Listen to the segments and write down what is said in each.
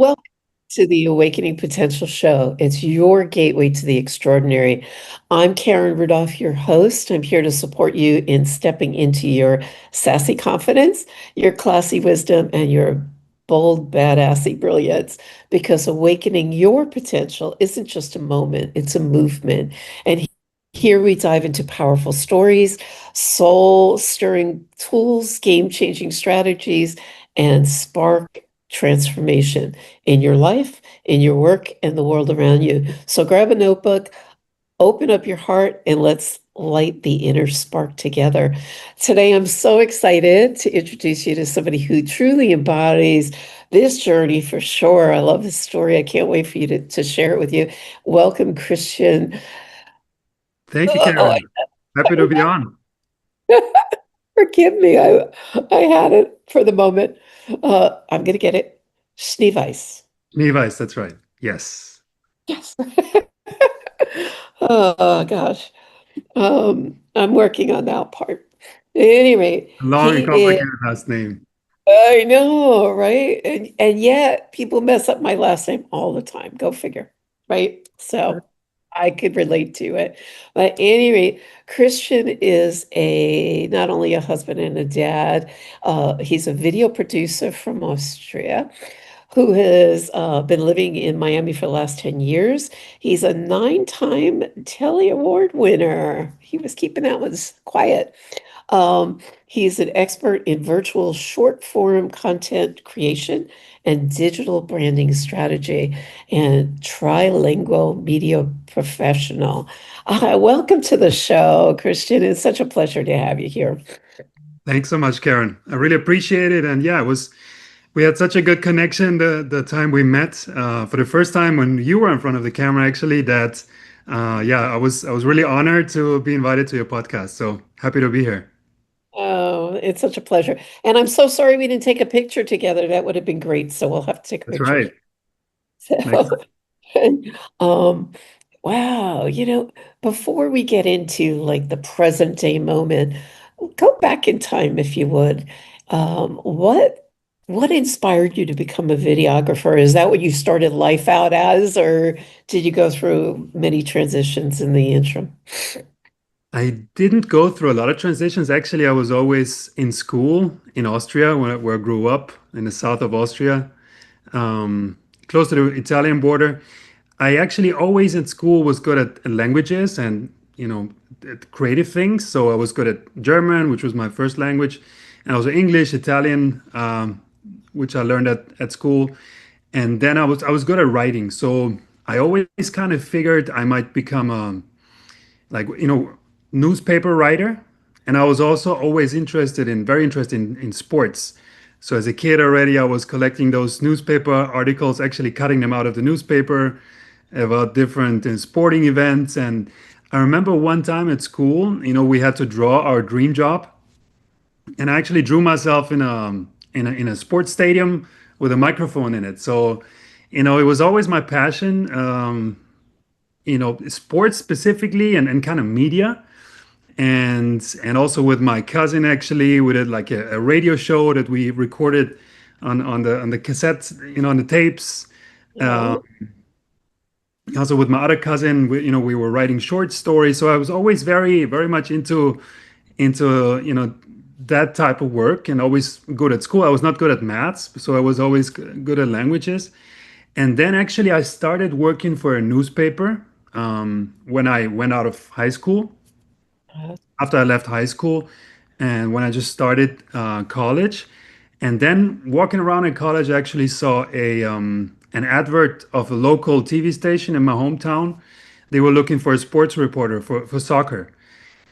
Welcome to the Awakening Potential Show. It's your gateway to the extraordinary. I'm Karen Rudolph, your host. I'm here to support you in stepping into your sassy confidence, your classy wisdom, and your bold, badassy brilliance. Because awakening your potential isn't just a moment, it's a movement. And here we dive into powerful stories, soul stirring tools, game changing strategies, and spark transformation in your life, in your work, and the world around you. So grab a notebook, open up your heart, and let's light the inner spark together. Today, I'm so excited to introduce you to somebody who truly embodies this journey for sure. I love his story. I can't wait for you to share it with you. Welcome, Christian. Thank you, Oh, Karen. Happy to be on. forgive me. I had it for the moment. I'm gonna get it. Schneeweihs. Levi's, that's right. Yes. Yes. Oh gosh. I'm working on that part. At any rate, Long and he is, complicated last name. I know, right? And yet people mess up my last name all the time. Go figure, right? So I could relate to it. But at any rate, Christian is a not only a husband and a dad, he's a video producer from Austria who has been living in Miami for the last 10 years. He's a nine-time Telly Award winner. He was keeping that one quiet. He's an expert in virtual short form content creation and digital branding strategy and trilingual media professional. Welcome to the show, Christian. It's such a pleasure to have you here. Thanks so much, Karen. I really appreciate it. And yeah, we had such a good connection the time we met for the first time when you were in front of the camera, actually, that yeah, I was really honored to be invited to your podcast. So happy to be here. Oh, it's such a pleasure. And I'm so sorry we didn't take a picture together. That would have been great. So we'll have to take a That's picture. right. Next So, time. um, wow, before we get into like the present day moment, go back in time if you would. What inspired you to become a videographer? Is that what you started life out as, or did you go through many transitions in the interim? I didn't go through a lot of transitions. Actually, I was always in school in Austria, where I grew up in the south of Austria, um, close to the Italian border. I actually always in school was good at languages and at creative things. So I was good at German, which was my first language, and also English, Italian, which I learned at school. And then I was good at writing. So I always kind of figured I might become a like newspaper writer. And I was also always very interested in sports. So as a kid already, I was collecting those newspaper articles, actually cutting them out of the newspaper about different sporting events. And I remember one time at school, we had to draw our dream job, and I actually drew myself in a sports stadium with a microphone in it. So, it was always my passion, sports specifically and kind of media. And also with my cousin, actually, we did like a radio show that we recorded on the cassettes, on the tapes. Uh, Oh, Also with my other cousin, we were writing short stories. So I was always very, very much into that type of work, and always good at school. I was not good at maths, so I was always good at languages. And then actually I started working for a newspaper when I went out of high school, uh, after I left high school, and when I just started college. And then walking around in college, I actually saw an advert of a local TV station in my hometown. They were looking for a sports reporter for soccer.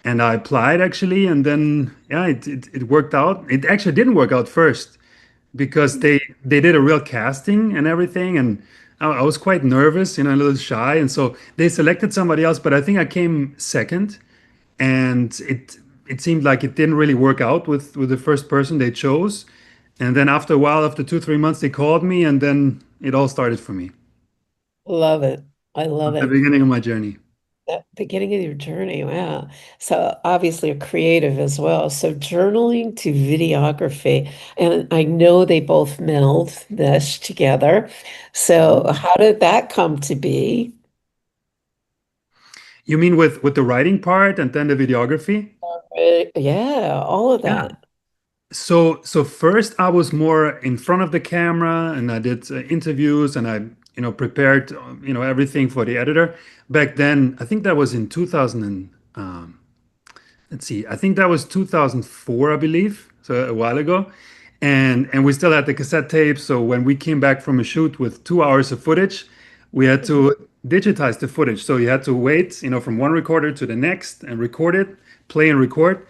And I applied, actually, and then yeah, it worked out. It actually didn't work out first because they did a real casting and everything, and I was quite nervous, a little shy, and so they selected somebody else. But I think I came second, and it seemed like it didn't really work out with the first person they chose. And then after a while, after 2 3 months, they called me, and then it all started for me love it. I love at the it. beginning of my journey. the beginning of your journey. Wow. So obviously a creative as well. So journaling to videography. And I know they both mesh together. So how did that come to be? You mean with the writing part and then the videography? Yeah, all of Yeah. that. So first I was more in front of the camera and I did interviews and I prepared everything for the editor. Back then, I think that was in 2000 and let's see, I think that was 2004, I believe, so a while ago. And we still had the cassette tape, so when we came back from a shoot with 2 hours of footage, we had to digitize the footage. So you had to wait, from one recorder to the next and record it, play and record.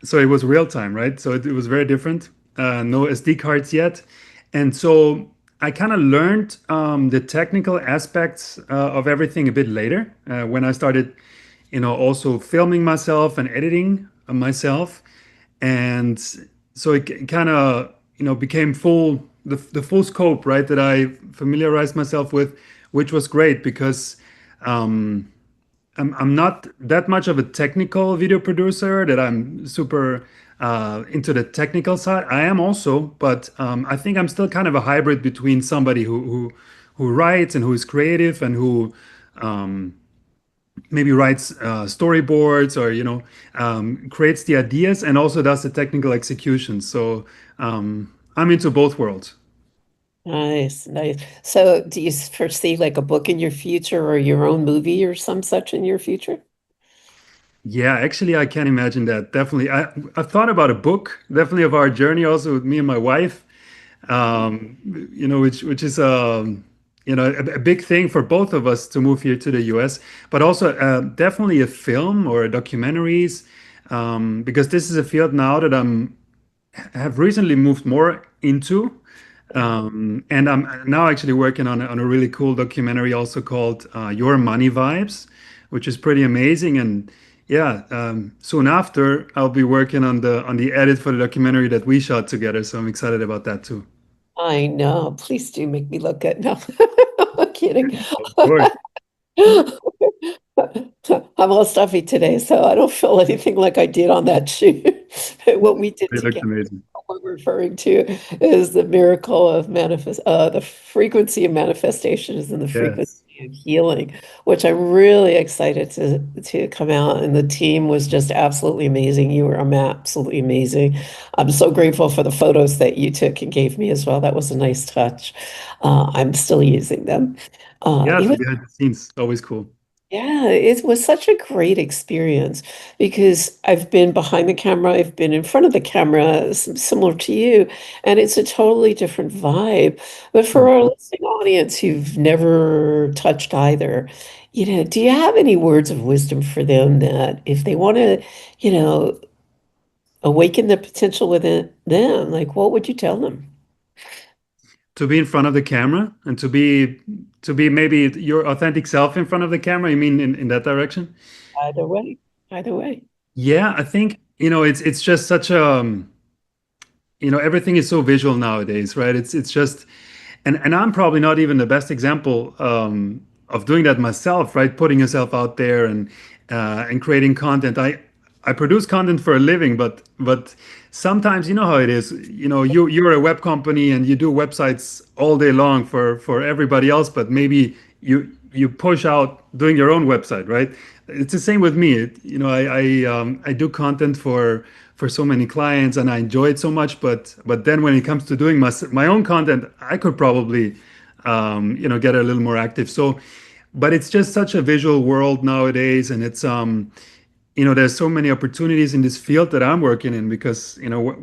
So it was real time, right? So it was very different. No SD cards yet. And so I kind of learned the technical aspects of everything a bit later when I started, also filming myself and editing myself. And so it kind of, became the full scope, right? That I familiarized myself with, which was great because I'm not that much of a technical video producer that I'm super into the technical side. I am also, but I think I'm still kind of a hybrid between somebody who writes and who is creative and who maybe writes storyboards or creates the ideas and also does the technical execution. So I'm into both worlds. Nice, nice. So do you foresee like a book in your future or your own movie or some such in your future? Yeah, actually, I can imagine that. Definitely. I've thought about a book, definitely of our journey, also with me and my wife. Which is a big thing for both of us to move here to the US, but also definitely a film or documentaries, because this is a field now that I'm have recently moved more into. And I'm now actually working on a really cool documentary also called Your Money Vibes, which is pretty amazing. And yeah, soon after I'll be working on the edit for the documentary that we shot together. So I'm excited about that too. I know. Please do make me look good. No, I'm kidding. Of course. I'm all stuffy today, so I don't feel anything like I did on that shoot. What we did It looks together, amazing. what we're referring to is the miracle of the frequency of manifestations and the frequency Yes. of healing, which I'm really excited to come out. And the team was just absolutely amazing. You were absolutely amazing. I'm so grateful for the photos that you took and gave me as well. That was a nice touch. I'm still using them. Yeah, It the was behind the scenes, always cool. Yeah, it was such a great experience because I've been behind the camera, I've been in front of the camera, similar to you, and it's a totally different vibe. But for our Mhm. listening audience who've never touched either, do you have any words of wisdom for them that if they want to, you know, awaken the potential within them, like what would you tell them? To be in front of the camera and to be maybe your authentic self in front of the camera, you mean in that direction? Either way, either way. Yeah, I think, it's just such a everything is so visual nowadays, right? It's just and I'm probably not even the best example of doing that myself, right? Putting yourself out there and creating content. I produce content for a living, but sometimes you know how it is. You're a web company and you do websites all day long for everybody else, but maybe you push out doing your own website, right? It's the same with me. I do content for so many clients and I enjoy it so much. But then when it comes to doing my own content, I could probably get a little more active. So, but it's just such a visual world nowadays, and it's there's so many opportunities in this field that I'm working in because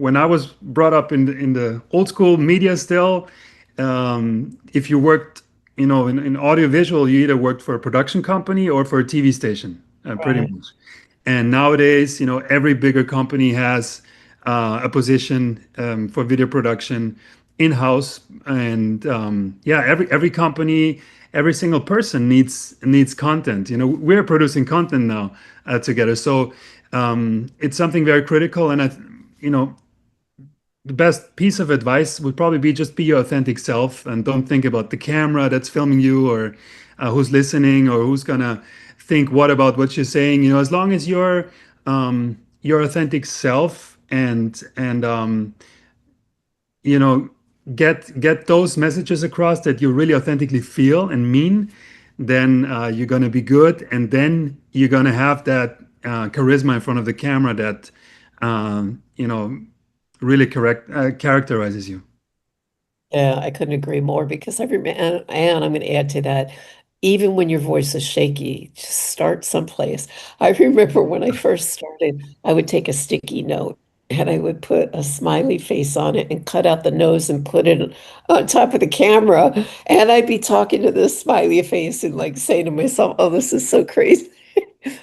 when I was brought up in the old school media still, if you worked in audiovisual, you either worked for a production company or for a TV station, pretty Right. much. And nowadays, every bigger company has a position for video production in-house, and yeah, every company, every single person needs content. We're producing content now together, so it's something very critical. And you know, the best piece of advice would probably be just be your authentic self and don't think about the camera that's filming you or who's listening or who's gonna think what about what you're saying. As long as you're your authentic self and you know get those messages across that you really authentically feel and mean, then you're gonna be good, and then you're gonna have that charisma in front of the camera that really correct characterizes you. Yeah, I couldn't agree more because I remember, and I'm going to add to that, even when your voice is shaky, just start someplace. I remember when I first started, I would take a sticky note and I would put a smiley face on it and cut out the nose and put it on top of the camera. And I'd be talking to this smiley face and like saying to myself, oh, this is so crazy.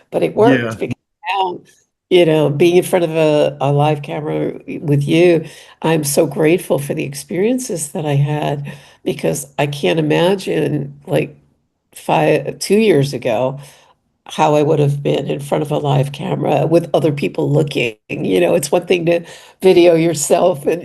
But it worked Yeah, because now, being in front of a live camera with you, I'm so grateful for the experiences that I had because I can't imagine like 2 years ago how I would have been in front of a live camera with other people looking. It's one thing to video yourself but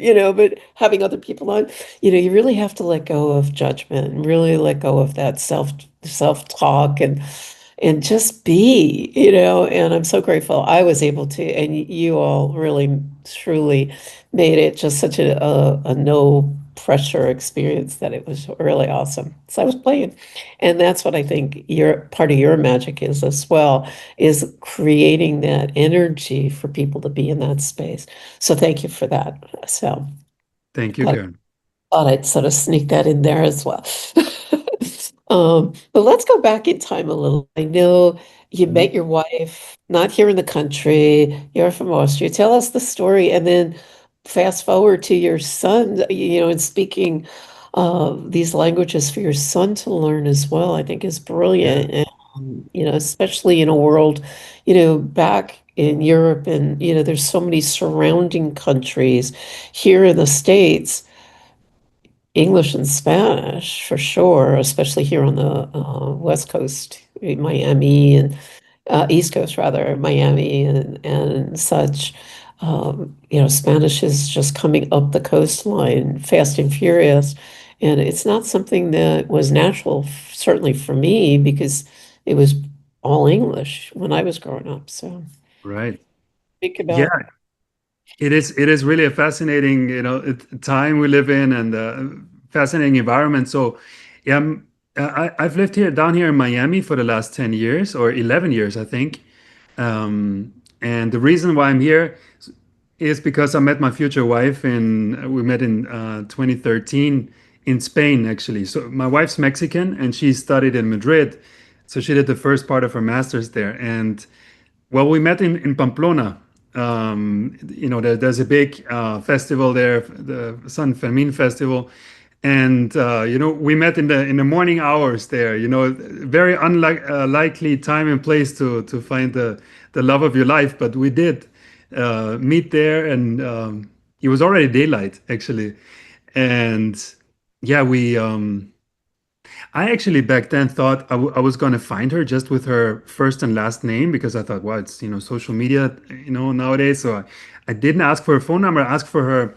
having other people on, you really have to let go of judgment and really let go of that self-talk and just be. And I'm so grateful I was able to, and you all really truly made it just such a no pressure experience that it was really awesome. So I was playing. And that's what I think your part of your magic is as well, is creating that energy for people to be in that space. So thank you for that. So thank you, thought Karen. thought I'd sort of sneak that in there as well. But let's go back in time a little. I know you Mhm. met your wife not here in the country. You're from Austria. Tell us the story, and then fast forward to your son, and speaking these languages for your son to learn as well, I think is Yeah, brilliant. And, especially in a world, back in Europe and, there's so many surrounding countries here in the States. English and Spanish for sure, especially here on the West Coast, Miami and East Coast rather, Miami and such. Spanish is just coming up the coastline fast and furious, and it's not something that was natural, certainly for me, because it was all English when I was growing up. So right. think Yeah, about. it is really a fascinating, time we live in, and fascinating environment. So, yeah, I've lived here down here in Miami for the last 10 years or 11 years, I think. And the reason why I'm here is because I met my future wife we met in 2013 in Spain, actually. So my wife's Mexican and she studied in Madrid. So she did the first part of her master's there. And well, we met in Pamplona. There's a big festival there, the San Fermin Festival, and we met in the morning hours there. Very unlikely time and place to find the love of your life, but we did meet there, and it was already daylight actually, and yeah, I actually back then thought I was going to find her just with her first and last name because I thought, well, it's social media, nowadays. So I didn't ask for her phone number. I asked for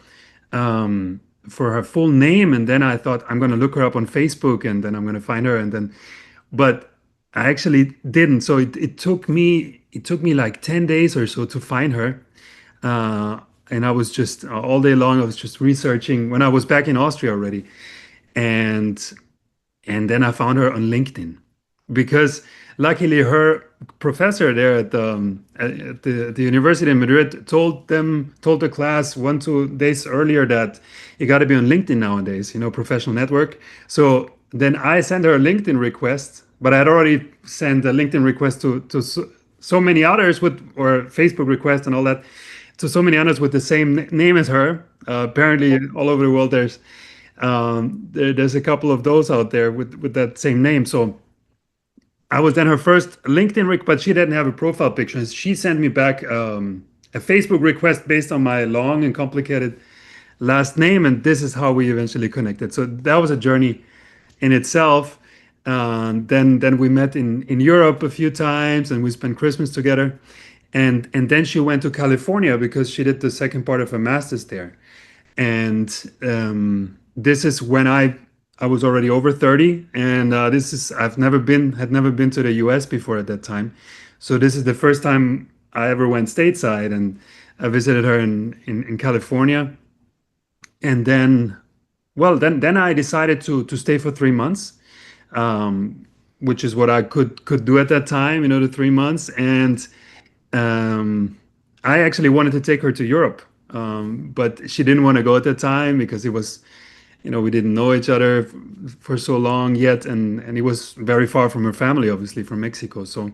her full name, and then I thought I'm going to look her up on Facebook, and then I'm going to find her, and then, but I actually didn't. So it took me like 10 days or so to find her, uh, and I was just all day long. I was just researching when I was back in Austria already, and and then I found her on LinkedIn because luckily her professor there at the University in Madrid told the class 1 2 days earlier that you got to be on LinkedIn nowadays, professional network. So then I sent her a LinkedIn request, but I had already sent a LinkedIn request to so many others with or Facebook request and all that to so many others with the same name as her. Apparently, all over the world, there's a couple of those out there with that same name. So I was then her first LinkedIn but she didn't have a profile picture. She sent me back a Facebook request based on my long and complicated last name, and this is how we eventually connected. So that was a journey in itself. Then we met in Europe a few times, and we spent Christmas together. And then she went to California because she did the second part of her master's there. And this is when I I was already over 30, and this is I've never been had never been to the US before at that time. So this is the first time I ever went stateside, and I visited her in California. And then, well, then I decided to stay for 3 months, um, which is what I could do at that time, the 3 months. And um, I actually wanted to take her to Europe, but she didn't want to go at that time because it was, we didn't know each other for so long yet, and it was very far from her family, obviously from Mexico. So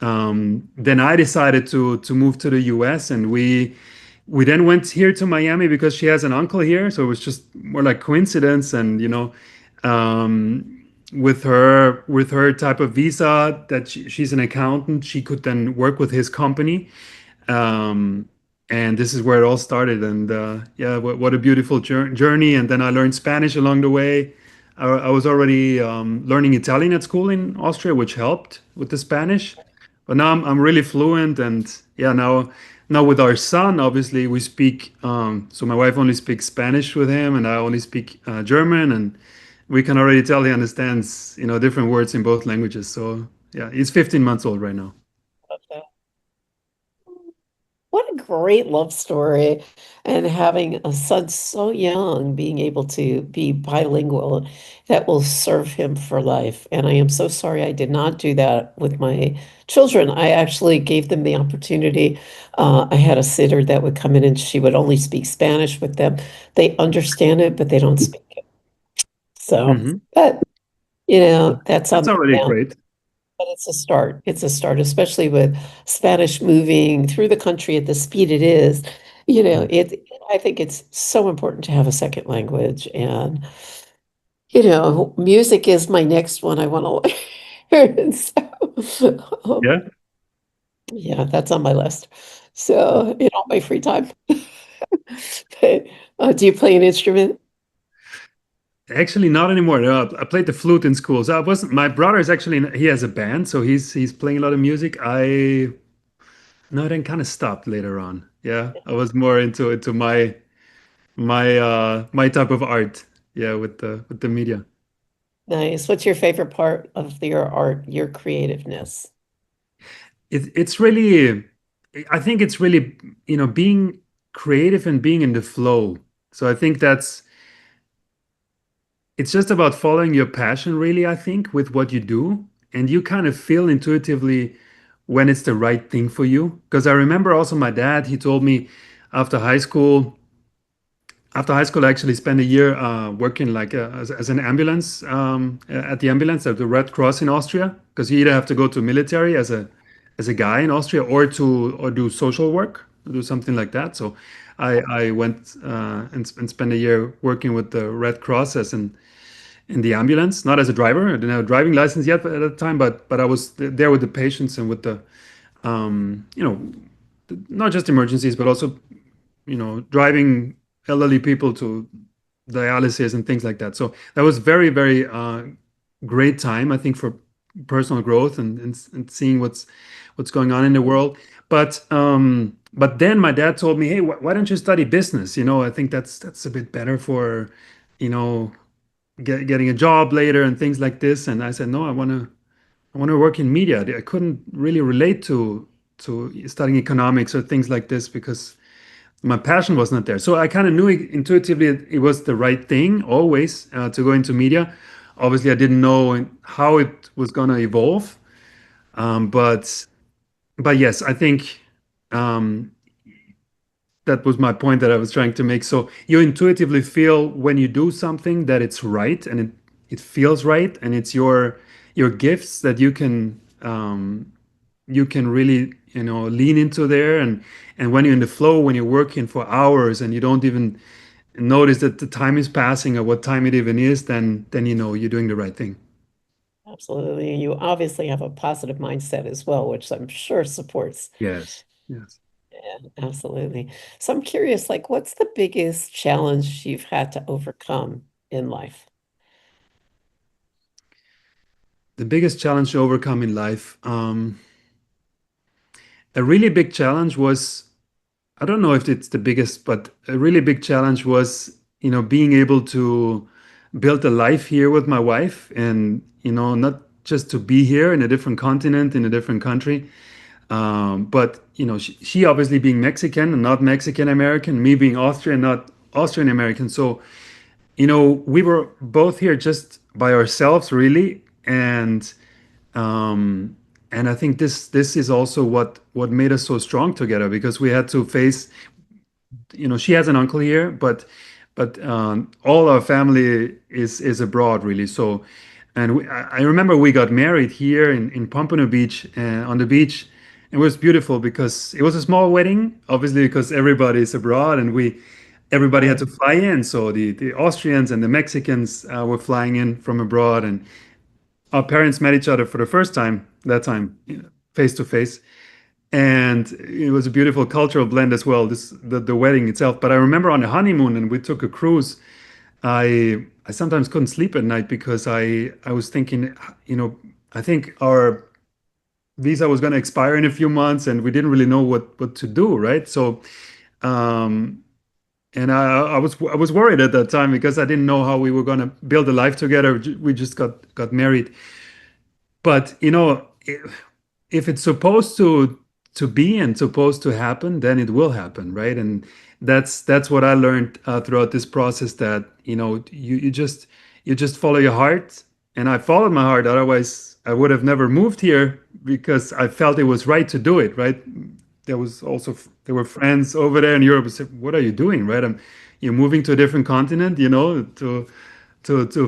then I decided to move to the US, and we then went here to Miami because she has an uncle here. So it was just more like coincidence, and with her type of visa that she's an accountant, she could then work with his company. Um, and this is where it all started. And yeah, what a beautiful journey. And then I learned Spanish along the way. I was already learning Italian at school in Austria, which helped with the Spanish. But now I'm really fluent. And yeah, now with our son, obviously we speak. So my wife only speaks Spanish with him, and I only speak German. And we can already tell he understands, different words in both languages. So yeah, he's 15 months old right now. Okay. What a great love story. And having a son so young, being able to be bilingual, that will serve him for life. And I am so sorry I did not do that with my children. I actually gave them the opportunity. I had a sitter that would come in and she would only speak Spanish with them. They understand it, but they don't speak it. So, Hmm. but that's on That's them already now. great. But it's a start. It's a start, especially with Spanish moving through the country at the speed it is. I think it's so important to have a second language. And, music is my next one I want to learn. So, Yeah. yeah, that's on my list. So, in all my free time. But, do you play an instrument? Actually, not anymore. I played the flute in school. So I wasn't. My brother is actually he has a band, so he's playing a lot of music. I no, then kind of stopped later on. Yeah, I was more into my type of art. Yeah, with the media. Nice. What's your favorite part of your art, your creativeness? It's really, I think it's really being creative and being in the flow. So I think it's just about following your passion, really, I think, with what you do. And you kind of feel intuitively when it's the right thing for you. Because I remember also my dad, he told me after high school, I actually spent a year working like as an ambulance at the ambulance at the Red Cross in Austria. Because you either have to go to military as a guy in Austria or do social work, do something like that. So I went and spent a year working with the Red Cross as an in the ambulance, not as a driver. I didn't have a driving license yet at the time, but I was there with the patients and with the, um, you know, not just emergencies, but also, driving elderly people to dialysis and things like that. So that was very, very great time, I think, for personal growth and seeing what's going on in the world. But then my dad told me, hey, why don't you study business? I think that's a bit better for, you know, getting a job later and things like this. And I said, no, I want to work in media. I couldn't really relate to studying economics or things like this because my passion was not there. So I kind of knew intuitively it was the right thing always to go into media. Obviously, I didn't know how it was going to evolve. But yes, I think um, that was my point that I was trying to make. So you intuitively feel when you do something that it's right and it feels right and it's your gifts that you can really lean into there, and when you're in the flow, when you're working for hours and you don't even notice that the time is passing or what time it even is, then you're doing the right thing. Absolutely. And you obviously have a positive mindset as well, which I'm sure supports. Yes. Yes. Yeah, absolutely. So I'm curious, like, what's the biggest challenge you've had to overcome in life? The biggest challenge to overcome in life, a really big challenge was, I don't know if it's the biggest, but a really big challenge was, being able to built a life here with my wife, and not just to be here in a different continent, in a different country, but she obviously being Mexican and not Mexican American, me being Austrian, not Austrian American. So we were both here just by ourselves, really, um, and I think this is also what made us so strong together, because we had to face, she has an uncle here, but all our family is abroad, really. So, and I remember we got married here in Pompano Beach, on the beach. It was beautiful because it was a small wedding, obviously, because everybody is abroad, and everybody had Right. to fly in. So the Austrians and the Mexicans were flying in from abroad, and our parents met each other for the first time that time, face to face, and it was a beautiful cultural blend as well. The wedding itself. But I remember on the honeymoon, and we took a cruise. I sometimes couldn't sleep at night because I was thinking, I think our visa was going to expire in a few months, and we didn't really know what to do, right? So, um, and I was worried at that time because I didn't know how we were going to build a life together. We just got married. But if it's supposed to be and supposed to happen, then it will happen, right? And that's what I learned throughout this process, that you just follow your heart, and I followed my heart. Otherwise, I would have never moved here because I felt it was right to do it, right? There were friends over there in Europe who said, "What are you doing, right? You're moving to a different continent, to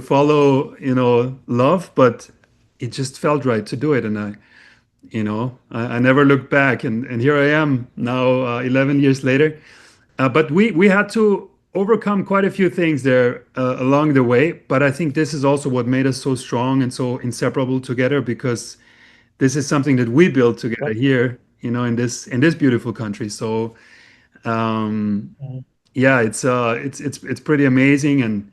follow, love," but it just felt right to do it, and I never looked back, and here I am now, 11 years later. But we had to overcome quite a few things there along the way. But I think this is also what made us so strong and so inseparable together, because this is something that we built together Right. here, in this beautiful country. So um, yeah, it's pretty amazing, and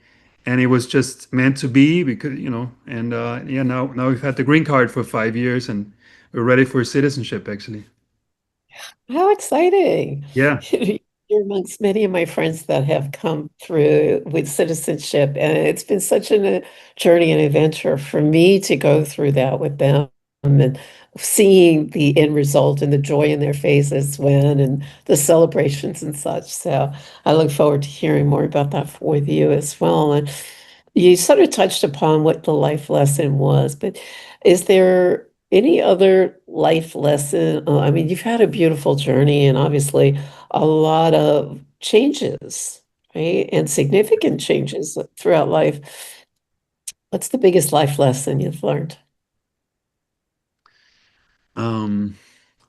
it was just meant to be, because and yeah, now we've had the green card for 5 years, and we're ready for citizenship, actually. How exciting. Yeah. You're amongst many of my friends that have come through with citizenship, and it's been such a journey and adventure for me to go through that with them, and seeing the end result and the joy in their faces and the celebrations and such. So I look forward to hearing more about that with you as well. And you sort of touched upon what the life lesson was, but is there any other life lesson? I mean, you've had a beautiful journey and obviously a lot of changes, right? And significant changes throughout life. What's the biggest life lesson you've learned? um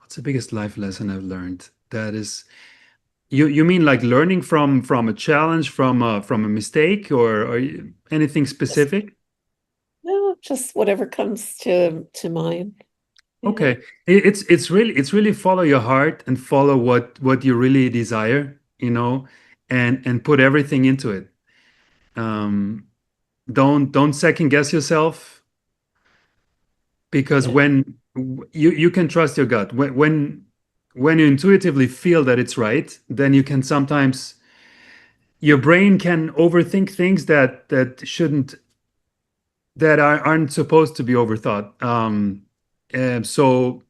what's the biggest life lesson I've learned? That is, you mean like learning from a challenge, from a mistake, or anything Just, specific? no, just whatever comes to mind. Yeah. Okay. It's really follow your heart and follow what you really desire, and put everything into it. Um, don't second guess yourself, because Yeah. you can trust your gut. When you intuitively feel that it's right, then you can sometimes, your brain can overthink things that aren't supposed to be overthought. And so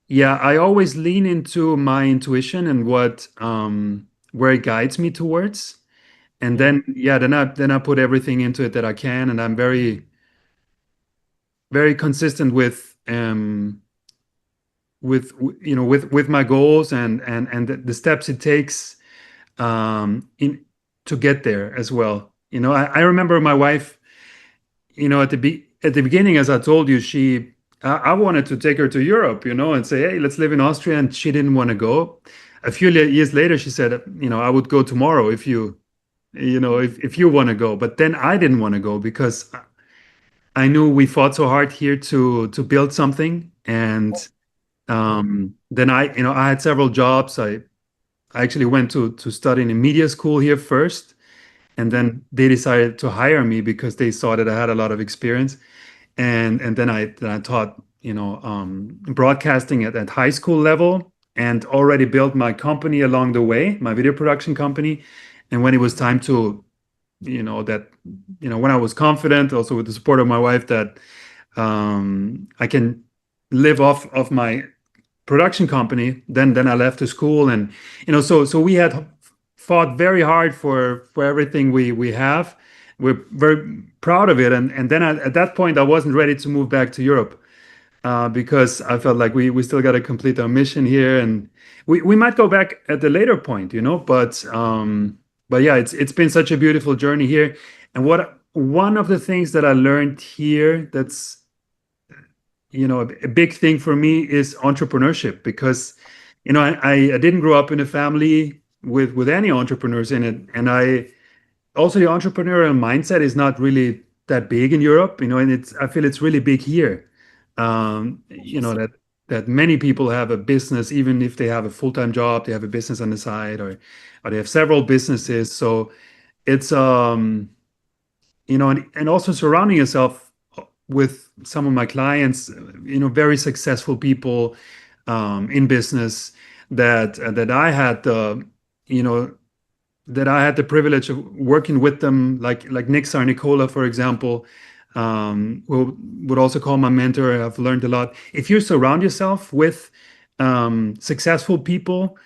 yeah, I always lean into my intuition and where it guides me towards. And Yeah. then, yeah, then I put everything into it that I can, and I'm very, very consistent with my goals, and the steps it takes, in to get there as well. I remember my wife, at the beginning, as I told you, I wanted to take her to Europe, and say, hey, let's live in Austria, and she didn't want to go. A few years later, she said, I would go tomorrow if you want to go. But then I didn't want to go because I knew we fought so hard here to build something, and then I had several jobs. I actually went to study in a media school here first, and then they decided to hire me because they saw that I had a lot of experience, and then I taught broadcasting at high school level, and already built my company along the way, my video production company. And when it was time that when I was confident, also with the support of my wife, that I can live off of my production company. Then I left the school, and so we had fought very hard for everything we have. We're very proud of it, and then at that point I wasn't ready to move back to Europe, because I felt like we still got to complete our mission here, and we might go back at the later point, but yeah, it's been such a beautiful journey here. And what one of the things that I learned here, that's a big thing for me, is entrepreneurship, because I didn't grow up in a family with any entrepreneurs in it, and I also, the entrepreneurial mindset is not really that big in Europe, and I feel it's really big here. Interesting. That many people have a business, even if they have a full-time job, they have a business on the side, or they have several businesses. So it's and also surrounding yourself with some of my clients, very successful people in business, that I had you know that I had the privilege of working with them, like Nick Sarnicola, for example, who would also call my mentor. I've learned a lot. If you surround yourself with successful people,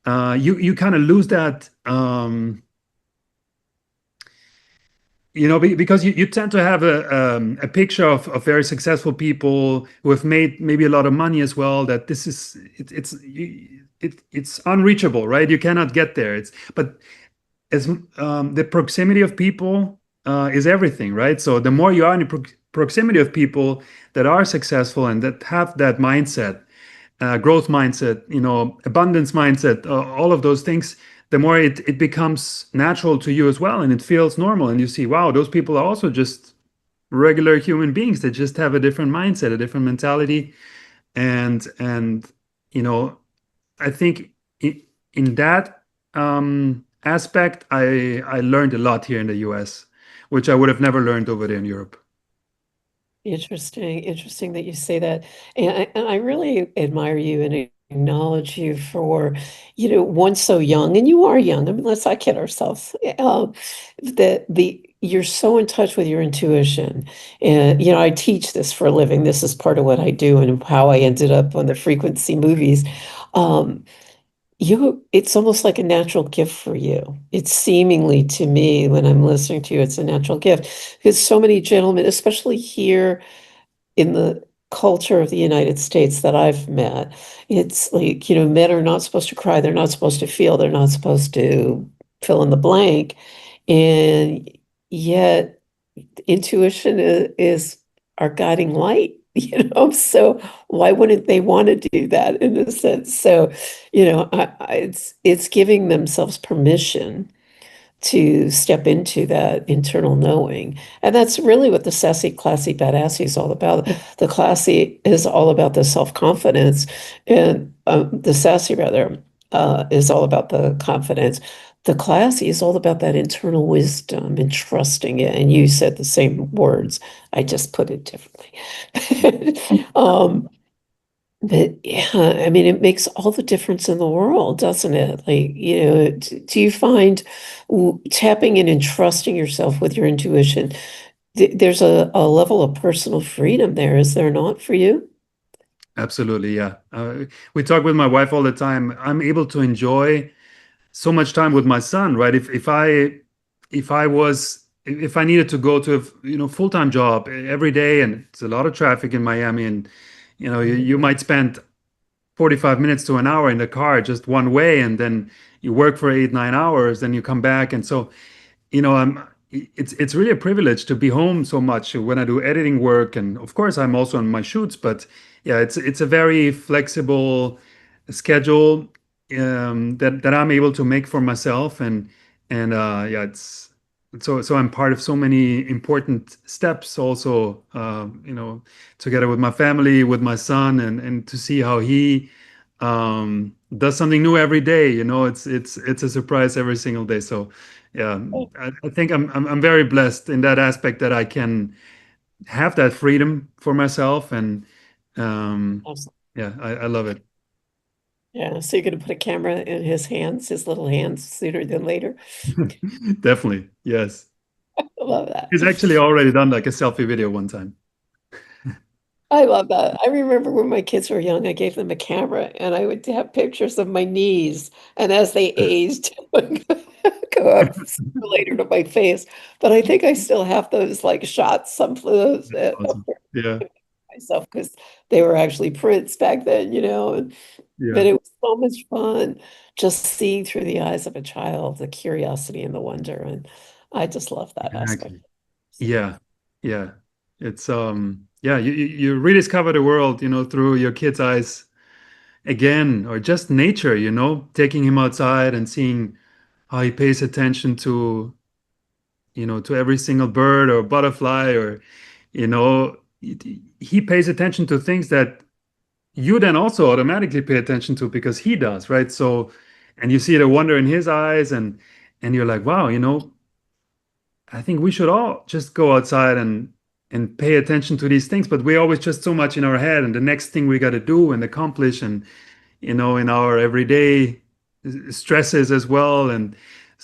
you kind of lose that. Because you tend to have a picture of very successful people who have made maybe a lot of money as well, that this is it's unreachable, right? You cannot get there. But as the proximity of people is everything, right? So the more you are in the proximity of people that are successful and that have that mindset, growth mindset, abundance mindset, all of those things, the more it becomes natural to you as well, and it feels normal. And you see, wow, those people are also just regular human beings that just have a different mindset, a different mentality, and you know, I think in that aspect, I learned a lot here in the US, which I would have never learned over there in Europe. Interesting that you say that. And I really admire you and acknowledge you for, one so young, and you are young. I mean, let's not kid ourselves. That you're so in touch with your intuition. And, I teach this for a living. This is part of what I do and how I ended up on the frequency movies. Um, it's almost like a natural gift for you. It's seemingly to me, when I'm listening to you, it's a natural gift because so many gentlemen, especially here in the culture of the United States that I've met, it's like, men are not supposed to cry, they're not supposed to feel, they're not supposed to fill in the blank. And yet intuition is our guiding light, so why wouldn't they want to do that in a sense? So, it's giving themselves permission to step into that internal knowing. And that's really what the sassy, classy, badassy is all about. The classy is all about the self-confidence, and the sassy, rather, is all about the confidence. The classy is all about that internal wisdom and trusting it. And you said the same words. I just put it differently. But yeah, I mean, it makes all the difference in the world, doesn't it? Like, do you find tapping in and trusting yourself with your intuition, there's a level of personal freedom there, is there not for you? Absolutely, yeah. We talk with my wife all the time. I'm able to enjoy so much time with my son, right? If I needed to go to a full-time job every day, and it's a lot of traffic in Miami, and you might spend 45 minutes to an hour in the car just one way, and then you work for 8, 9 hours, then you come back. And so it's really a privilege to be home so much when I do editing work, and of course I'm also on my shoots. But yeah, it's a very flexible schedule that I'm able to make for myself, and yeah, so I'm part of so many important steps also, together with my family, with my son, and to see how he does something new every day. It's a surprise every single day. So yeah, I think I'm very blessed in that aspect, that I can have that freedom for myself, and um, Absolutely. yeah, I love it. Yeah, so you're going to put a camera in his hands, his little hands, sooner than later. Definitely, yes. I love that. He's actually already done like a selfie video one time. I love that. I remember when my kids were young, I gave them a camera and I would have pictures of my knees. And as they aged, would go up later to my face. But I think I still have those like shots, some of those Awesome. Yeah. myself because they were actually prints back then, but Yeah. it was so much fun just seeing through the eyes of a child, the curiosity and the wonder. And I just love that aspect. Exactly. Yeah. Yeah. It's yeah, you rediscover the world, through your kid's eyes again, or just nature, taking him outside and seeing how he pays attention to every single bird or butterfly, or he pays attention to things that you then also automatically pay attention to because he does, right? So, and you see the wonder in his eyes, and you're like, wow, I think we should all just go outside and pay attention to these things, but we always just so much in our head and the next thing we got to do and accomplish, and in our everyday stresses as well. And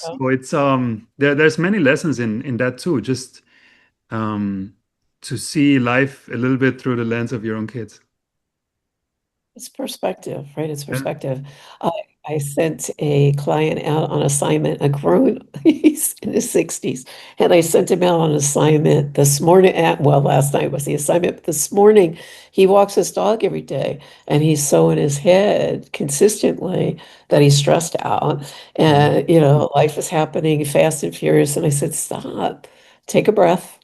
Yeah. so it's there's many lessons in that too, just um to see life a little bit through the lens of your own kids. It's perspective, right? It's Yeah. perspective. I, I sent a client out on assignment, a grown, he's in his 60s, and I sent him out on assignment this morning well, last night was the assignment, but this morning he walks his dog every day and he's so in his head consistently that he's stressed out. Mhm. And, life is happening fast and furious. And I said, stop, take a breath,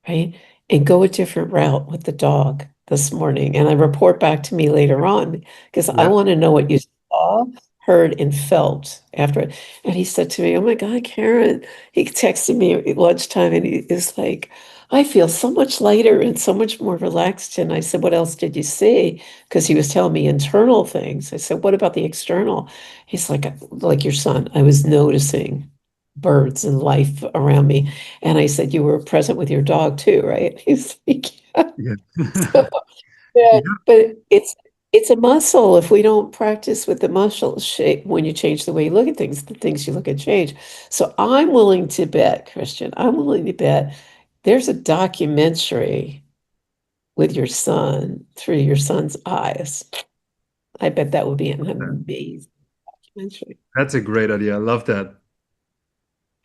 right? And go a different route with the dog this morning. And I report back to me later on because I Yeah. want to know what you saw, heard, and felt after it. And he said to me, oh my God, Karen, he texted me at lunchtime and he is like, I feel so much lighter and so much more relaxed. And I said, what else did you see? Because he was telling me internal things. I said, what about the external? He's like your son, I was noticing birds and life around me. And I said, you were present with your dog too, right? He's like, yeah. Yeah. So, yeah, Yeah. but it's a muscle. If we don't practice with the muscle shape, when you change the way you look at things, the things you look at change. So I'm willing to bet, Christian, I'm willing to bet there's a documentary with your son through your son's eyes. I bet that would be an amazing documentary. That's a great idea. I love that.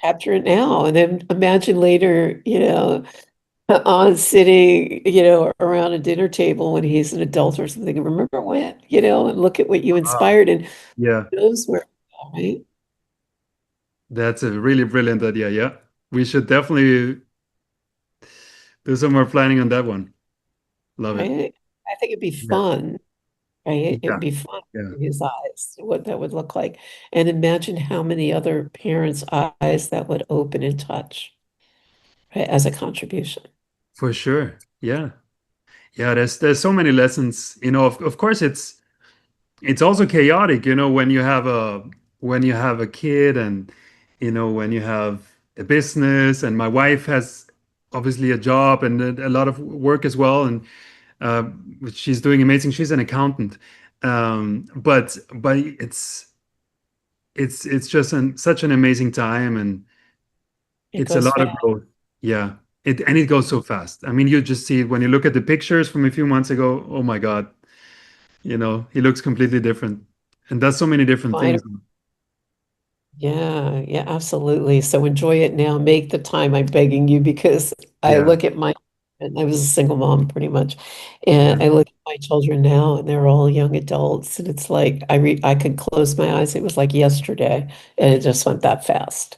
Capture it now, and then imagine later, on sitting, around a dinner table when he's an adult or something. And remember when, and look at what you Wow. inspired and Yeah, who knows where, right? that's a really brilliant idea. Yeah. We should definitely do some more planning on that one. Love it. Right? I think it'd be Yeah. fun, right? It Yeah. would be fun Yeah. in his eyes, what that would look like. And imagine how many other parents' eyes that would open and touch, right, as a contribution. For sure. Yeah. Yeah, there's so many lessons. Of course it's also chaotic, when you have a kid, and when you have a business, and my wife has obviously a job and a lot of work as well, and uh, she's doing amazing. She's an accountant. But it's just such an amazing time, and It it's a goes lot of fast, growth. Yeah. And it goes so fast. I mean, you just see it when you look at the pictures from a few months ago. Oh my God, he looks completely different and does so many different fine. things. Yeah, yeah, absolutely. So enjoy it now. Make the time, I'm begging you, because I Yeah. look at and I was a single mom pretty much, Yeah. and I look at my children now, and they're all young adults, and it's like I could close my eyes. It was like yesterday, and it just went that fast.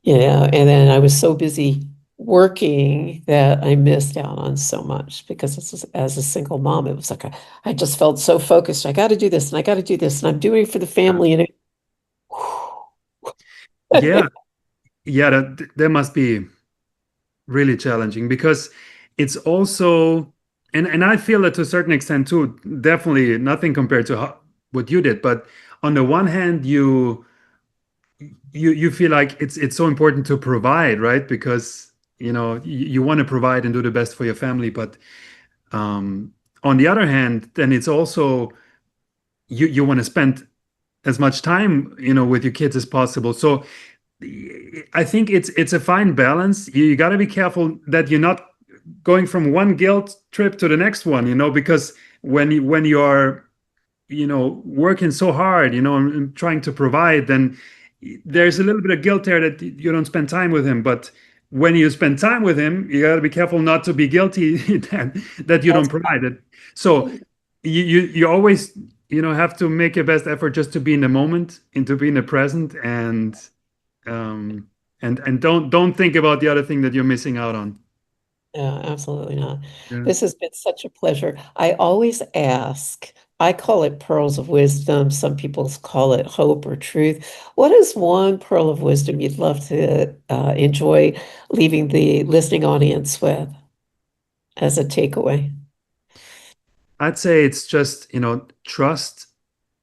And then I was so busy working that I missed out on so much because as a single mom, it was like I just felt so focused. I got to do this, and I got to do this, and I'm doing it for the family, and Yeah. Yeah. That must be really challenging because it's also, and I feel that to a certain extent too, definitely nothing compared to what you did. But on the one hand, you feel like it's so important to provide, right? Because you want to provide and do the best for your family, but um, on the other hand, then it's also you want to spend as much time with your kids as possible. So I think it's a fine balance. You got to be careful that you're not going from one guilt trip to the next one, because when you're working so hard, and trying to provide, then there's a little bit of guilt there that you don't spend time with him. But when you spend time with him, you got to be careful not to be guilty that you don't That's provide it. So you always, have to make your best effort just to be in the moment and to be in the present, um, and don't think about the other thing that you're missing out on. Yeah, absolutely not. Yeah. This has been such a pleasure. I always ask, I call it pearls of wisdom. Some people call it hope or truth. What is one pearl of wisdom you'd love to enjoy leaving the listening audience with as a takeaway? I'd say it's just, trust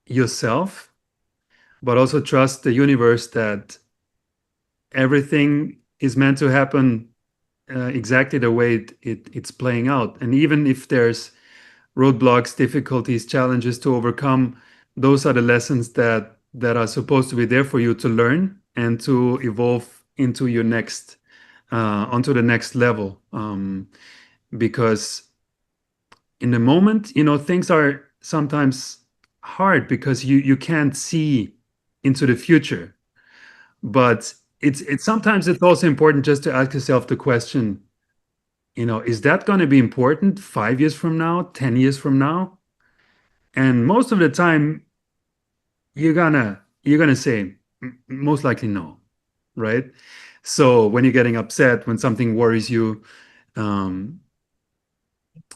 yourself, but also trust the universe that everything is meant to happen exactly the way it's playing out. And even if there's roadblocks, difficulties, challenges to overcome, those are the lessons that are supposed to be there for you to learn and to evolve into your next onto the next level. Because in the moment, things are sometimes hard because you can't see into the future. But it's sometimes it's also important just to ask yourself the question, is that going to be important 5 years from now, 10 years from now? And most of the time, you're gonna say most likely no, right? So when you're getting upset, when something worries you, um,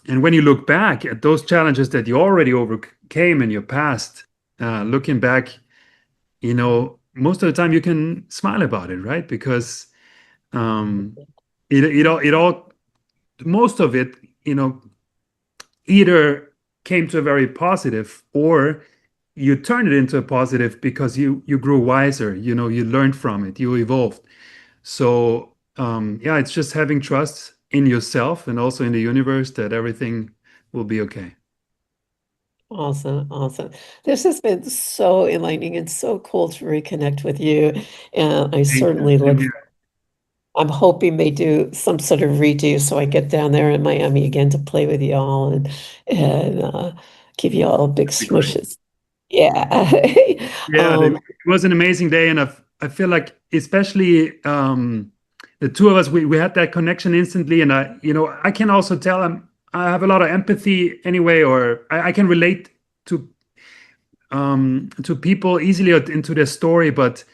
and when you look back at those challenges that you already overcame in your past, looking back, most of the time you can smile about it, right? Because um, it all most of it, either came to a very positive, or you turn it into a positive because you grew wiser, you learned from it, you evolved. So yeah, it's just having trust in yourself and also in the universe that everything will be okay. Awesome, awesome. This has been so enlightening and so cool to reconnect with you. And I Thank you. certainly Same look, here. I'm hoping they do some sort of redo so I get down there in Miami again to play with y'all and give you all big That'd be great. smushes. Yeah. Yeah, Um, it was an amazing day, and I feel like especially the two of us, we had that connection instantly, and I can also tell I have a lot of empathy anyway, or I can relate to people easily into their story. But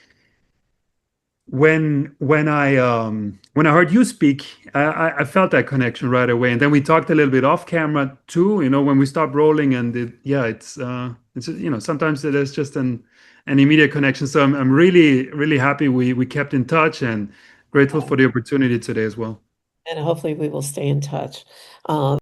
when I heard you speak, I felt that connection right away, and then we talked a little bit off camera too. When we stopped rolling, and yeah, it's sometimes there's just an immediate connection. So I'm really really happy we kept in touch, and grateful for the opportunity today as well. and hopefully we will stay in touch.